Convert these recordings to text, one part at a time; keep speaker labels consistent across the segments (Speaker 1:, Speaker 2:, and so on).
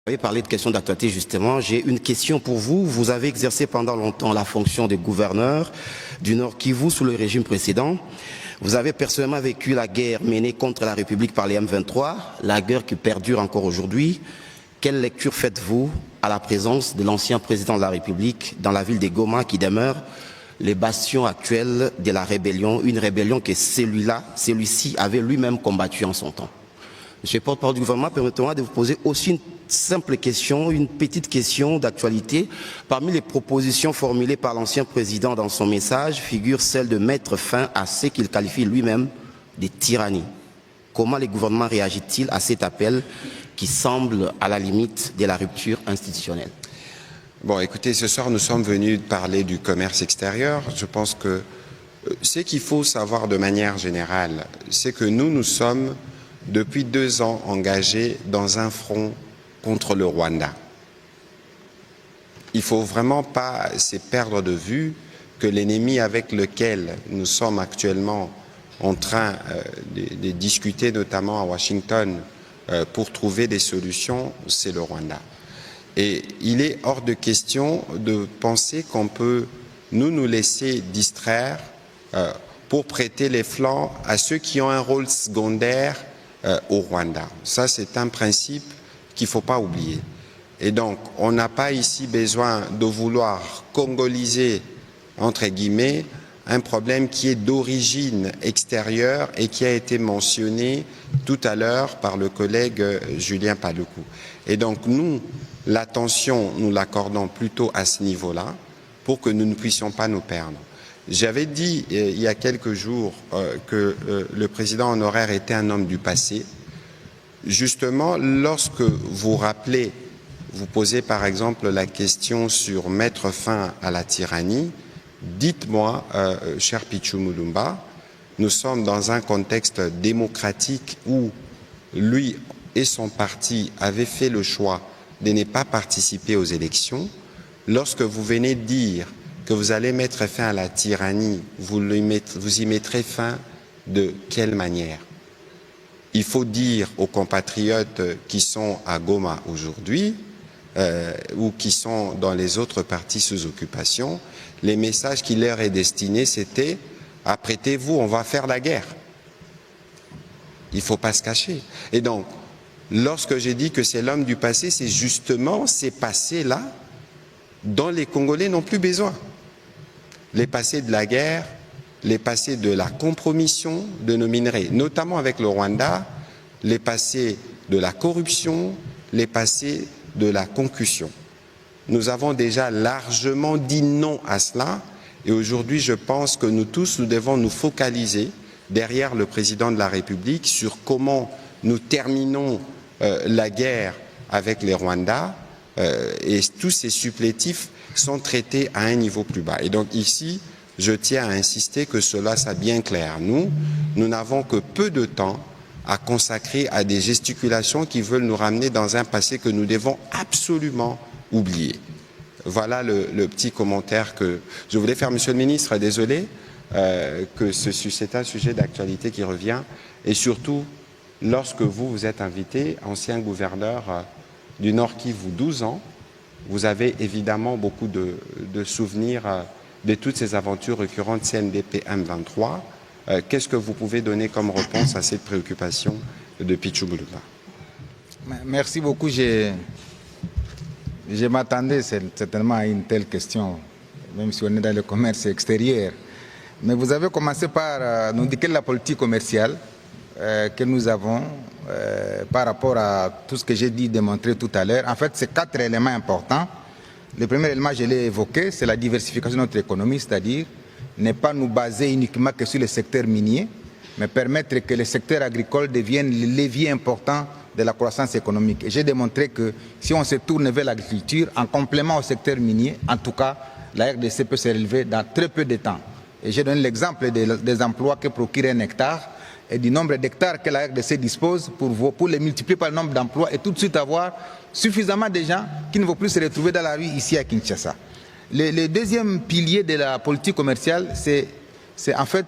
Speaker 1: Vous avez parlé de questions d'actualité justement. J'ai une question pour vous. Vous avez exercé pendant longtemps la fonction de gouverneur du Nord Kivu sous le régime précédent. Vous avez personnellement vécu la guerre menée contre la République par les M23, la guerre qui perdure encore aujourd'hui. Quelle lecture faites-vous à la présence de l'ancien président de la République dans la ville de Goma qui demeure les bastions actuels de la rébellion, une rébellion que celui-ci avait lui-même combattue en son temps? Monsieur le porte-parole du gouvernement, permettez-moi de vous poser aussi une simple question, une petite question d'actualité. Parmi les propositions formulées par l'ancien président dans son message figure celle de mettre fin à ce qu'il qualifie lui-même de tyrannie. Comment le gouvernement réagit-il à cet appel qui semble à la limite de la rupture institutionnelle?
Speaker 2: Bon, écoutez, ce soir, nous sommes venus parler du commerce extérieur. Je pense que ce qu'il faut savoir de manière générale, c'est que nous sommes depuis 2 ans engagés dans un front contre le Rwanda. Il ne faut vraiment pas se perdre de vue que l'ennemi avec lequel nous sommes actuellement en train de discuter, notamment à Washington, pour trouver des solutions, c'est le Rwanda. Et il est hors de question de penser qu'on peut nous laisser distraire pour prêter les flancs à ceux qui ont un rôle secondaire au Rwanda. Ça, c'est un principe qu'il ne faut pas oublier. Et donc, on n'a pas ici besoin de vouloir congoliser, entre guillemets, un problème qui est d'origine extérieure et qui a été mentionné tout à l'heure par le collègue Julien Paluku. Et donc, nous, l'attention, nous l'accordons plutôt à ce niveau-là pour que nous ne puissions pas nous perdre. J'avais dit il y a quelques jours que le président honoraire était un homme du passé. Justement, lorsque vous rappelez, vous posez par exemple la question sur mettre fin à la tyrannie, dites-moi, cher Pichu Mulumba, nous sommes dans un contexte démocratique où lui et son parti avaient fait le choix de ne pas participer aux élections. Lorsque vous venez de dire que vous allez mettre fin à la tyrannie, vous y mettrez fin de quelle manière? Il faut dire aux compatriotes qui sont à Goma aujourd'hui ou qui sont dans les autres partis sous occupation, les messages qui leur est destiné, c'était « apprêtez-vous, on va faire la guerre ». Il ne faut pas se cacher. Et donc, lorsque j'ai dit que c'est l'homme du passé, c'est justement ces passés-là dont les Congolais n'ont plus besoin. Les passés de la guerre, les passés de la compromission de nos minerais, notamment avec le Rwanda, les passés de la corruption, les passés de la concussion. Nous avons déjà largement dit non à cela et aujourd'hui je pense que nous tous, nous devons nous focaliser derrière le président de la République sur comment nous terminons la guerre avec les Rwandais et tous ces supplétifs sont traités à un niveau plus bas. Et donc ici, je tiens à insister que cela soit bien clair. Nous n'avons que peu de temps à consacrer à des gesticulations qui veulent nous ramener dans un passé que nous devons absolument oublier. Voilà le petit commentaire que je voulais faire. Monsieur le ministre, désolé que c'est un sujet d'actualité qui revient. Et surtout, lorsque vous êtes invité, ancien gouverneur du Nord Kivu, 12 ans, vous avez évidemment beaucoup de souvenirs de toutes ces aventures récurrentes CNDP M23. Qu'est-ce que vous pouvez donner comme réponse à cette préoccupation de Pichu Mulumba?
Speaker 3: Merci beaucoup. Je m'attendais certainement à une telle question, même si on est dans le commerce extérieur. Mais vous avez commencé par nous indiquer la politique commerciale que nous avons par rapport à tout ce que j'ai dit, démontré tout à l'heure. En fait, c'est 4 éléments importants. Le premier élément, je l'ai évoqué, c'est la diversification de notre économie, c'est-à-dire ne pas nous baser uniquement que sur le secteur minier, mais permettre que le secteur agricole devienne le levier important de la croissance économique. Et j'ai démontré que si on se tourne vers l'agriculture, en complément au secteur minier, en tout cas, la RDC peut se relever dans très peu de temps. Et j'ai donné l'exemple des emplois que procure un hectare et du nombre d'hectares que la RDC dispose pour les multiplier par le nombre d'emplois et tout de suite avoir suffisamment de gens qui ne vont plus se retrouver dans la rue ici à Kinshasa. Le deuxième pilier de la politique commerciale, c'est en fait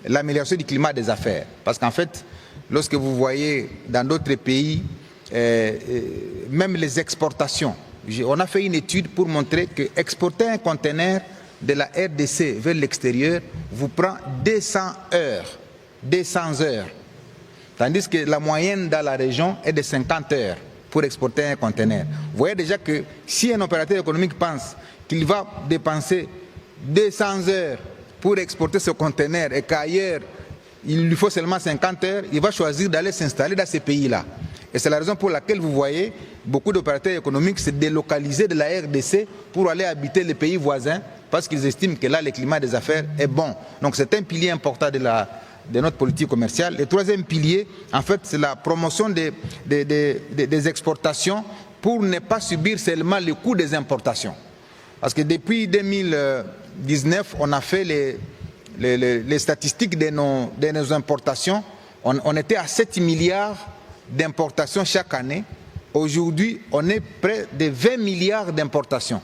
Speaker 3: l'amélioration du climat des affaires. Parce qu'en fait, lorsque vous voyez dans d'autres pays même les exportations. On a fait une étude pour montrer que exporter un conteneur de la RDC vers l'extérieur vous prend 200 heures. 200 heures. Tandis que la moyenne dans la région est de 50 heures pour exporter un conteneur. Vous voyez déjà que si un opérateur économique pense qu'il va dépenser 200 heures pour exporter ce conteneur et qu'ailleurs il lui faut seulement 50 heures, il va choisir d'aller s'installer dans ces pays-là. Et c'est la raison pour laquelle vous voyez beaucoup d'opérateurs économiques se délocaliser de la RDC pour aller habiter les pays voisins parce qu'ils estiment que là le climat des affaires est bon. Donc c'est un pilier important de notre politique commerciale. Le troisième pilier, en fait, c'est la promotion des exportations pour ne pas subir seulement le coût des importations. Parce que depuis 2019, on a fait les statistiques de nos importations. On était à 7 milliards d'importations chaque année. Aujourd'hui, on est près de 20 milliards d'importations.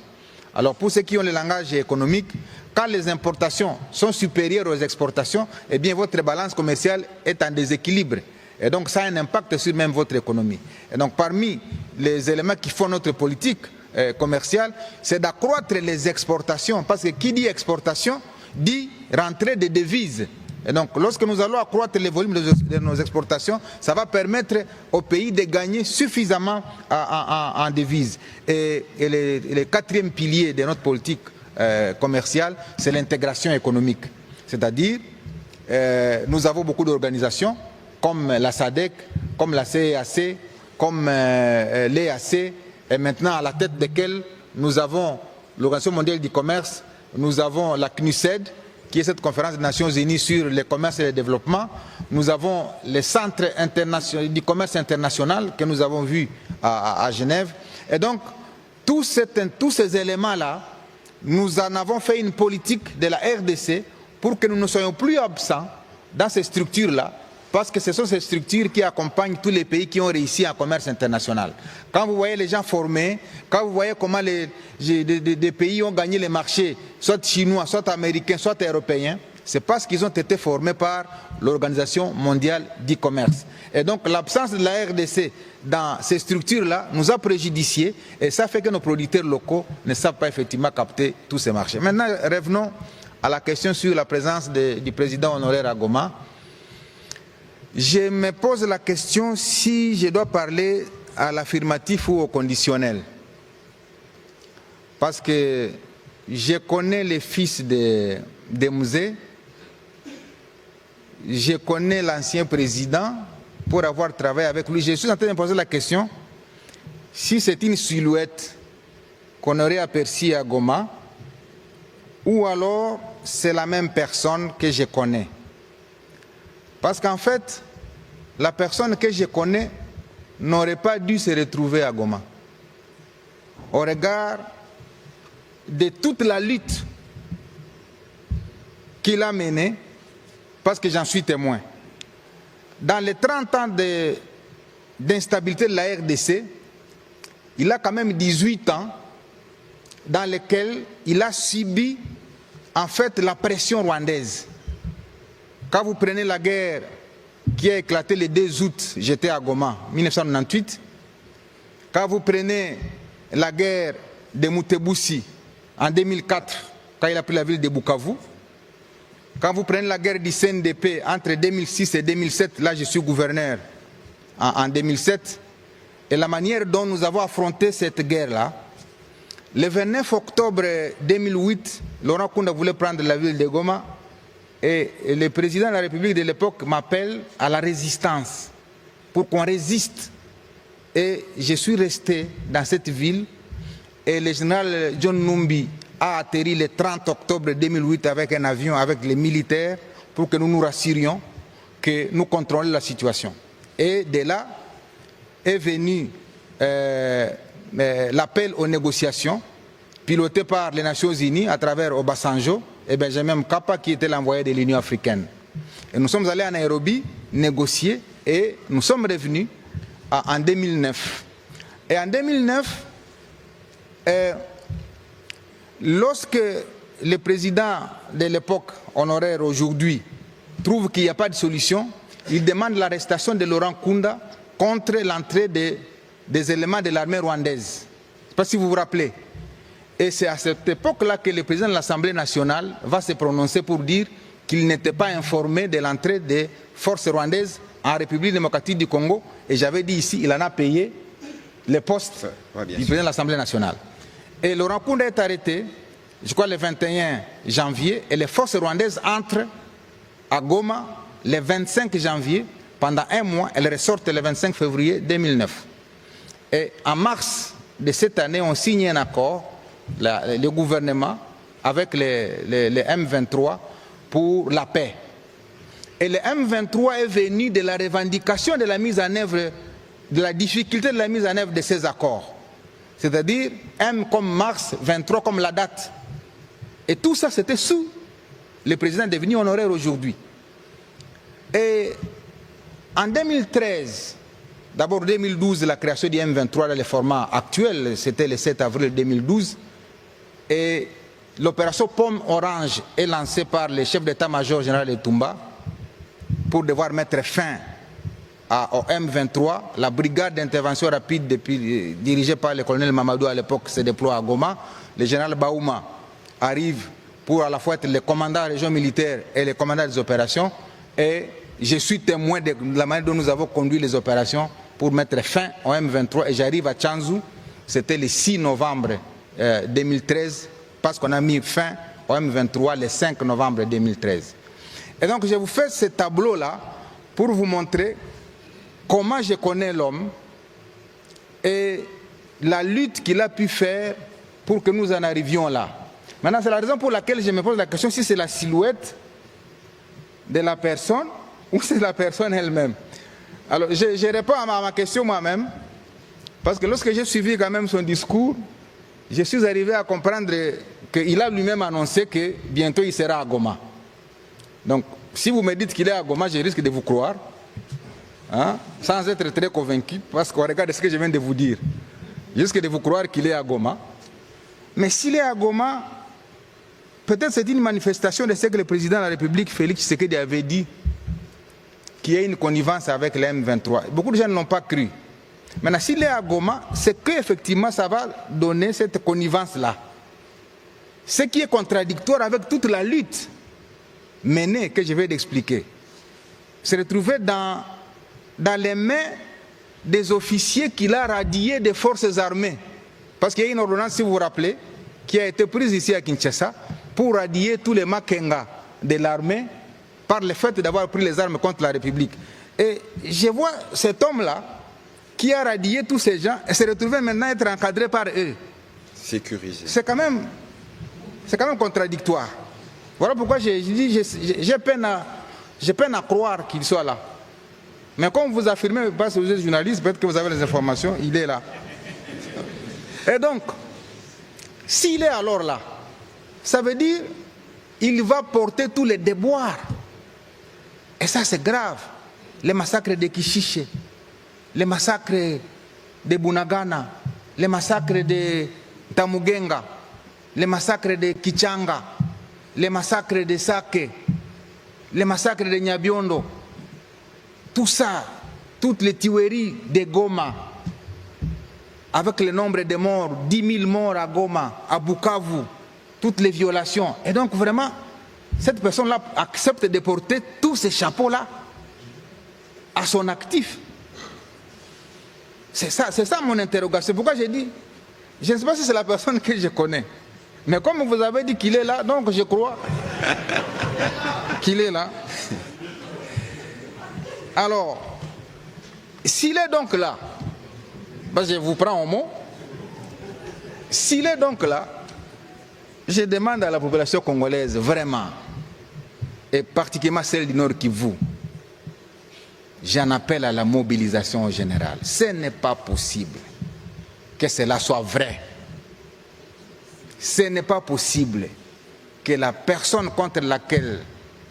Speaker 3: Alors pour ceux qui ont le langage économique, quand les importations sont supérieures aux exportations, eh bien votre balance commerciale est en déséquilibre. Et donc ça a un impact sur même votre économie. Et donc parmi les éléments qui font notre politique commerciale, c'est d'accroître les exportations. Parce que qui dit exportation, dit rentrée de devises. Et donc, lorsque nous allons accroître les volumes de nos exportations, ça va permettre au pays de gagner suffisamment en devises. Et le quatrième pilier de notre politique commerciale, c'est l'intégration économique. C'est-à-dire, nous avons beaucoup d'organisations, comme la SADC, comme la CEAC, comme l'EAC, et maintenant à la tête desquelles nous avons l'Organisation mondiale du commerce, nous avons la CNUSED, qui est cette conférence des Nations Unies sur le commerce et le développement. Nous avons les centres du commerce international que nous avons vus à Genève. Et donc, tous ces éléments-là, nous en avons fait une politique de la RDC pour que nous ne soyons plus absents dans ces structures-là, parce que ce sont ces structures qui accompagnent tous les pays qui ont réussi en commerce international. Quand vous voyez les gens formés, quand vous voyez comment des pays ont gagné les marchés, soit chinois, soit américains, soit européens, c'est parce qu'ils ont été formés par l'Organisation mondiale du commerce. Et donc l'absence de la RDC dans ces structures-là nous a préjudiciés et ça fait que nos producteurs locaux ne savent pas effectivement capter tous ces marchés. Maintenant, revenons à la question sur la présence du président honoraire à Goma. Je me pose la question si je dois parler à l'affirmatif ou au conditionnel. Parce que je connais les fils de Musée, je connais l'ancien président pour avoir travaillé avec lui. Je suis en train de me poser la question si c'est une silhouette qu'on aurait aperçue à Goma ou alors c'est la même personne que je connais. Parce qu'en fait, la personne que je connais n'aurait pas dû se retrouver à Goma. Au regard de toute la lutte qu'il a menée, parce que j'en suis témoin. Dans les 30 ans d'instabilité de la RDC, il a quand même 18 ans dans lesquels il a subi en fait la pression rwandaise. Quand vous prenez la guerre qui a éclaté le 2 août, j'étais à Goma, 1998. Quand vous prenez la guerre de Mutebousi en 2004, quand il a pris la ville de Bukavu. Quand vous prenez la guerre du CNDP entre 2006 et 2007, là je suis gouverneur en 2007, et la manière dont nous avons affronté cette guerre-là, le 29 octobre 2008, Laurent Kunda voulait prendre la ville de Goma, et le président de la République de l'époque m'appelle à la résistance, pour qu'on résiste. Et je suis resté dans cette ville, et le général John Numbi a atterri le 30 octobre 2008 avec un avion, avec les militaires, pour que nous nous rassurions que nous contrôlions la situation. Et de là est venu l'appel aux négociations, piloté par les Nations Unies à travers Obasanjo et Benjamin Mkapa, qui était l'envoyé de l'Union africaine. Et nous sommes allés à Nairobi négocier et nous sommes revenus en 2009. Et en 2009, lorsque le président de l'époque, honoraire aujourd'hui, trouve qu'il n'y a pas de solution, il demande l'arrestation de Laurent Kunda contre l'entrée de des éléments de l'armée rwandaise. Je ne sais pas si vous vous rappelez. Et c'est à cette époque-là que le président de l'Assemblée nationale va se prononcer pour dire qu'il n'était pas informé de l'entrée des forces rwandaises en République démocratique du Congo. Et j'avais dit ici, il en a payé les postes du président de l'Assemblée nationale. Et Laurent Nkunda est arrêté, je crois le 21 janvier, et les forces rwandaises entrent à Goma le 25 janvier. Pendant un mois, elles ressortent le 25 février 2009. Et en mars de cette année, on signe un accord, le gouvernement, avec les M23 pour la paix. Et le M23 est venu de la revendication de la mise en œuvre, de la difficulté de la mise en œuvre de ces accords. C'est-à-dire M comme mars, 23 comme la date. Et tout ça, c'était sous le président devenu honoraire aujourd'hui. Et en 2013, d'abord 2012, la création du M23 dans le format actuel, c'était le 7 avril 2012. Et l'opération Pomme Orange est lancée par le chef d'état-major général de Tumba pour devoir mettre fin au M23. La brigade d'intervention rapide dirigée par le colonel Mamadou à l'époque se déploie à Goma. Le général Baouma arrive pour à la fois être le commandant de la région militaire et le commandant des opérations. Et je suis témoin de la manière dont nous avons conduit les opérations pour mettre fin au M23. Et j'arrive à Tchanzu, c'était le 6 novembre 2013, parce qu'on a mis fin au M23 le 5 novembre 2013. Et donc je vous fais ce tableau-là pour vous montrer comment je connais l'homme et la lutte qu'il a pu faire pour que nous en arrivions là. Maintenant, c'est la raison pour laquelle je me pose la question si c'est la silhouette de la personne ou c'est la personne elle-même. Alors, je réponds à ma question moi-même, parce que lorsque j'ai suivi quand même son discours, je suis arrivé à comprendre qu'il a lui-même annoncé que bientôt il sera à Goma. Donc, si vous me dites qu'il est à Goma, je risque de vous croire, hein, sans être très convaincu, parce qu'on regarde ce que je viens de vous dire. Je risque de vous croire qu'il est à Goma. Mais s'il est à Goma, peut-être c'est une manifestation de ce que le président de la République, Félix Tshisekedi, avait dit, qu'il y a une connivence avec les M23. Beaucoup de gens ne l'ont pas cru. Maintenant, s'il est à Goma, c'est qu'effectivement ça va donner cette connivence-là. Ce qui est contradictoire avec toute la lutte menée, que je vais d'expliquer. Se retrouver dans les mains des officiers qu'il a radiés des forces armées. Parce qu'il y a une ordonnance, si vous vous rappelez, qui a été prise ici à Kinshasa pour radier tous les Makenga de l'armée par le fait d'avoir pris les armes contre la République. Et je vois cet homme-là qui a radié tous ces gens et se retrouver maintenant être encadré par eux.
Speaker 2: Sécurisé.
Speaker 3: C'est quand même contradictoire. Voilà pourquoi j'ai peine à croire qu'il soit là. Mais comme vous affirmez, parce que vous êtes journaliste, peut-être que vous avez les informations, il est là. Et donc, s'il est alors là, ça veut dire qu'il va porter tous les déboires. Et ça, c'est grave. Les massacres de Kishiche, les massacres de Bunagana, les massacres de Tamugenga, les massacres de Kichanga, les massacres de Sake, les massacres de Nyabiondo, tout ça, toutes les tueries de Goma, avec le nombre de morts, 10 000 morts à Goma, à Bukavu, toutes les violations. Et donc vraiment, cette personne-là accepte de porter tous ces chapeaux-là à son actif. C'est ça mon interrogation. C'est pourquoi j'ai dit, je ne sais pas si c'est la personne que je connais. Mais comme vous avez dit qu'il est là, donc je crois qu'il est là. Alors, s'il est donc là, ben je vous prends au mot, s'il est donc là, je demande à la population congolaise, vraiment, et particulièrement celle du Nord Kivu, j'en appelle à la mobilisation générale. Ce n'est pas possible que cela soit vrai. Ce n'est pas possible que la personne contre laquelle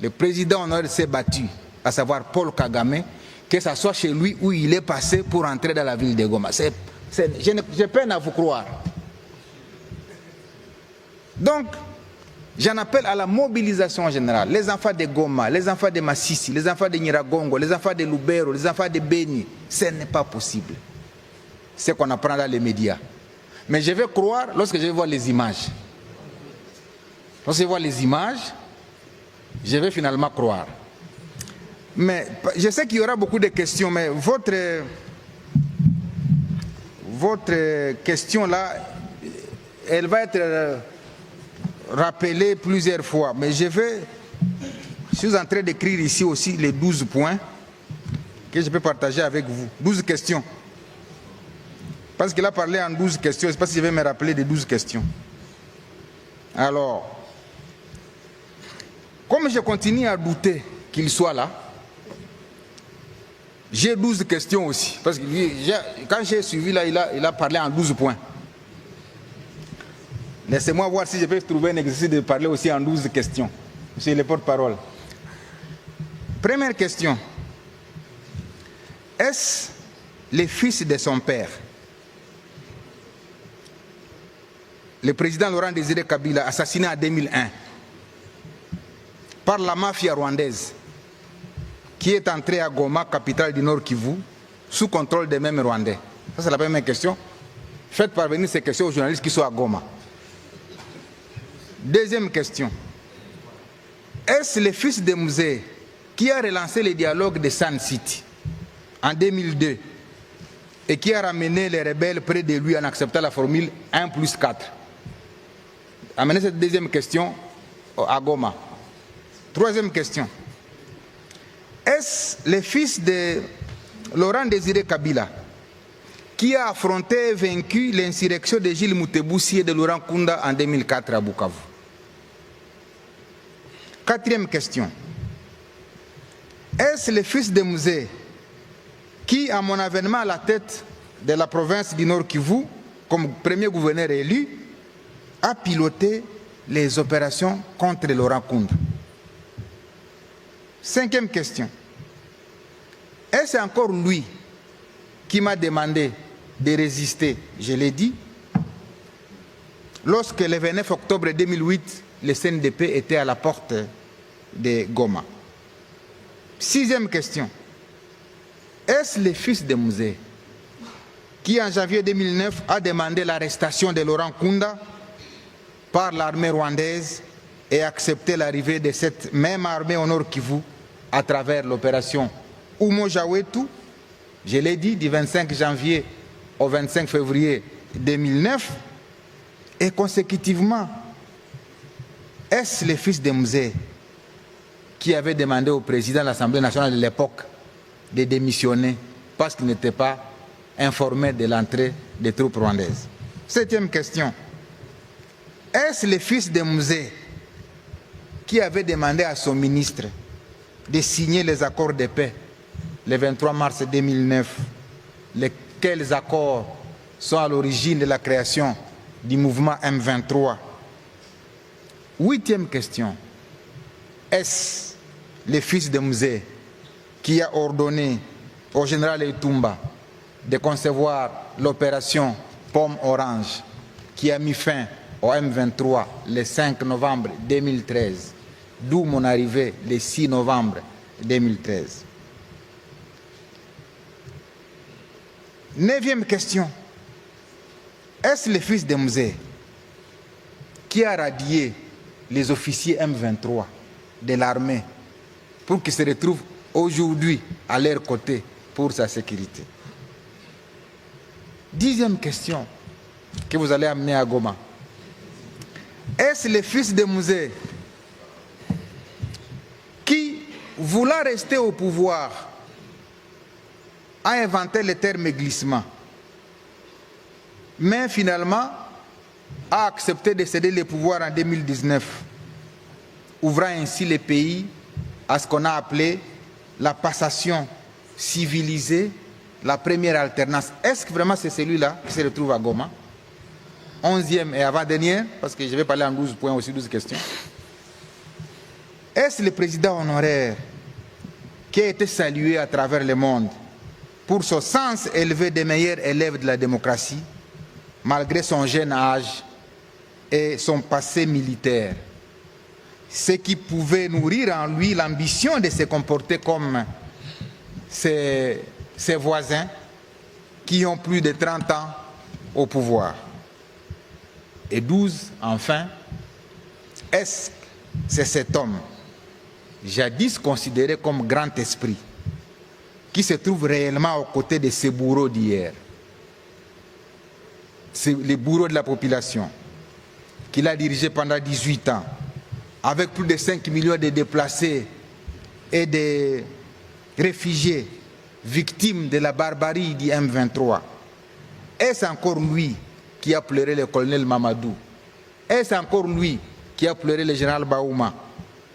Speaker 3: le président honoraire s'est battu, à savoir Paul Kagame, que ce soit chez lui où il est passé pour entrer dans la ville de Goma. J'ai peine à vous croire. Donc, j'en appelle à la mobilisation générale. Les enfants de Goma, les enfants de Massissi, les enfants de Nyiragongo, les enfants de Lubero, les enfants de Beni. Ce n'est pas possible. ce qu'on apprend dans les médias. Mais je vais croire lorsque je vais voir les images. Lorsque je vois les images, je vais finalement croire. Mais je sais qu'il y aura beaucoup de questions, mais votre question là, elle va être rappelée plusieurs fois. Mais je suis en train d'écrire ici aussi les 12 points que je peux partager avec vous. 12 questions. Parce qu'il a parlé en 12 questions. Je ne sais pas si je vais me rappeler des 12 questions. Alors, comme je continue à douter qu'il soit là, j'ai 12 questions aussi. Parce que quand j'ai suivi là, il a parlé en 12 points. Laissez-moi voir si je peux trouver un exercice de parler aussi en 12 questions. Monsieur le porte-parole. Première question. Est-ce le fils de son père, le président Laurent Désiré Kabila, assassiné en 2001 par la mafia rwandaise, qui est entré à Goma, capitale du Nord Kivu, sous contrôle des mêmes Rwandais? Ça, c'est la première question. Faites parvenir ces questions aux journalistes qui sont à Goma. Deuxième question. Est-ce le fils de Musée qui a relancé le dialogue de Sun City en 2002 et qui a ramené les rebelles près de lui en acceptant la formule 1+4? Amenez cette deuxième question à Goma. Troisième question. Est-ce le fils de Laurent Désiré Kabila qui a affronté et vaincu l'insurrection de Gilles Moutebousi et de Laurent Kunda en 2004 à Bukavu? Quatrième question. Est-ce le fils de Musée qui, à mon avènement à la tête de la province du Nord Kivu, comme premier gouverneur élu, a piloté les opérations contre Laurent Kunda? Cinquième question. Est-ce encore lui qui m'a demandé de résister? Je l'ai dit. Lorsque le 29 octobre 2008, le CNDP était à la porte de Goma. Sixième question. Est-ce le fils de Musée qui, en janvier 2009, a demandé l'arrestation de Laurent Kunda par l'armée rwandaise et accepté l'arrivée de cette même armée au Nord Kivu à travers l'opération Umo Jawetu, je l'ai dit, du 25 janvier au 25 février 2009, et consécutivement, est-ce le fils de Musée qui avait demandé au président de l'Assemblée nationale de l'époque de démissionner parce qu'il n'était pas informé de l'entrée des troupes rwandaises? Septième question. Est-ce le fils de Musée qui avait demandé à son ministre de signer les accords de paix le 23 mars 2009, lesquels accords sont à l'origine de la création du mouvement M23? Huitième question. Est-ce le fils de Musée qui a ordonné au général Etumba de concevoir l'opération Pomme Orange qui a mis fin au M23 le 5 novembre 2013, d'où mon arrivée le 6 novembre 2013? Neuvième question. Est-ce le fils de Musée qui a radié les officiers M23 de l'armée pour qu'ils se retrouvent aujourd'hui à leur côté pour sa sécurité? Dixième question que vous allez amener à Goma. Est-ce le fils de Musée qui, voulant rester au pouvoir, a inventé le terme glissement, mais finalement a accepté de céder le pouvoir en 2019, ouvrant ainsi le pays à ce qu'on a appelé la passation civilisée, la première alternance? Est-ce que vraiment c'est celui-là qui se retrouve à Goma? 11e et avant-dernière, parce que je vais parler en 12 points aussi, 12 questions. Est-ce le président honoraire qui a été salué à travers le monde pour son sens élevé des meilleurs élèves de la démocratie, malgré son jeune âge et son passé militaire, ce qui pouvait nourrir en lui l'ambition de se comporter comme ses voisins, qui ont plus de 30 ans au pouvoir. Et 12, enfin, est-ce que c'est cet homme, jadis considéré comme grand esprit, qui se trouve réellement aux côtés de ces bourreaux d'hier, c'est les bourreaux de la population, qu'il a dirigé pendant 18 ans, avec plus de 5 millions de déplacés et de réfugiés victimes de la barbarie du M23. Est-ce encore lui qui a pleuré le colonel Mamadou? Est-ce encore lui qui a pleuré le général Baouma?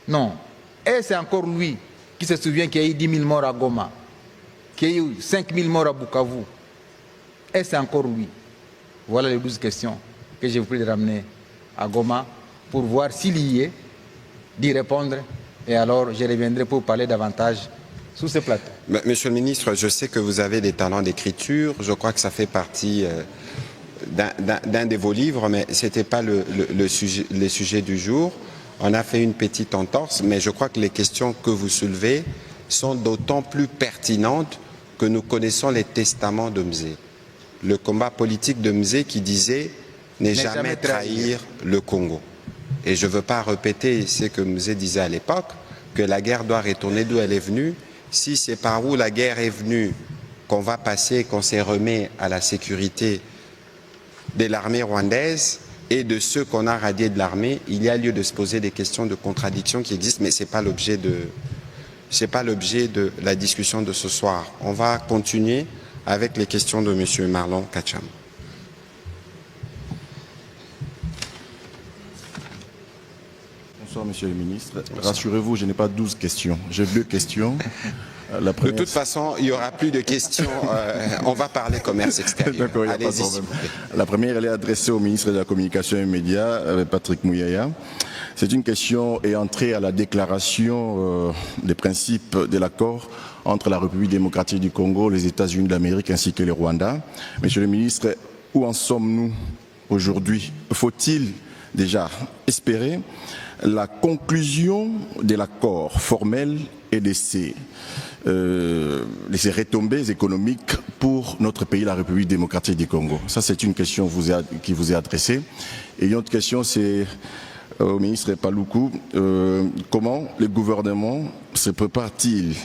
Speaker 3: Non. Est-ce encore lui qui se souvient qu'il y a eu 10 000 morts à Goma, qu'il y a eu 5 000 morts à Bukavu? Est-ce encore lui? Voilà les 12 questions que je vous prie de ramener à Goma pour voir s'il y est, d'y répondre, et alors je reviendrai pour parler davantage sur ce plateau.
Speaker 2: Monsieur le ministre, je sais que vous avez des talents d'écriture, je crois que ça fait partie d'un de vos livres, mais ce n'était pas le sujet du jour. On a fait une petite entorse, mais je crois que les questions que vous soulevez sont d'autant plus pertinentes que nous connaissons les testaments de Mzee. Le combat politique de Mzee qui disait « ne jamais trahir le Congo ». Et je ne veux pas répéter ce que Mzee disait à l'époque, que la guerre doit retourner d'où elle est venue. Si c'est par où la guerre est venue qu'on va passer, qu'on s'est remis à la sécurité de l'armée rwandaise et de ceux qu'on a radiés de l'armée, il y a lieu de se poser des questions de contradiction qui existent, mais ce n'est pas l'objet de la discussion de ce soir. On va continuer avec les questions de M. Marlon Kacham.
Speaker 4: Bonsoir, Monsieur le ministre. Rassurez-vous, je n'ai pas 12 questions. J'ai 2 questions.
Speaker 2: De toute façon, il n'y aura plus de questions. On va parler commerce extérieur. Allez-y, s'il vous plaît.
Speaker 4: La première, elle est adressée au ministre de la Communication et des Médias, Patrick Muyaya. C'est une question ayant trait à la déclaration des principes de l'accord entre la République démocratique du Congo, les États-Unis d'Amérique ainsi que le Rwanda. Monsieur le ministre, où en sommes-nous aujourd'hui? Faut-il déjà espérer la conclusion de l'accord formel et de ces retombées économiques pour notre pays, la République démocratique du Congo? Ça, c'est une question qui vous est adressée. Et une autre question, c'est au ministre Paluku, comment le gouvernement se prépare-t-il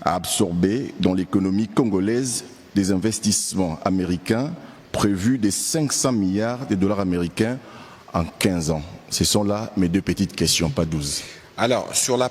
Speaker 4: à absorber dans l'économie congolaise des investissements américains prévus de 500 milliards de dollars américains en 15 ans? Ce sont là mes 2 petites questions, pas 12.
Speaker 2: Alors, sur la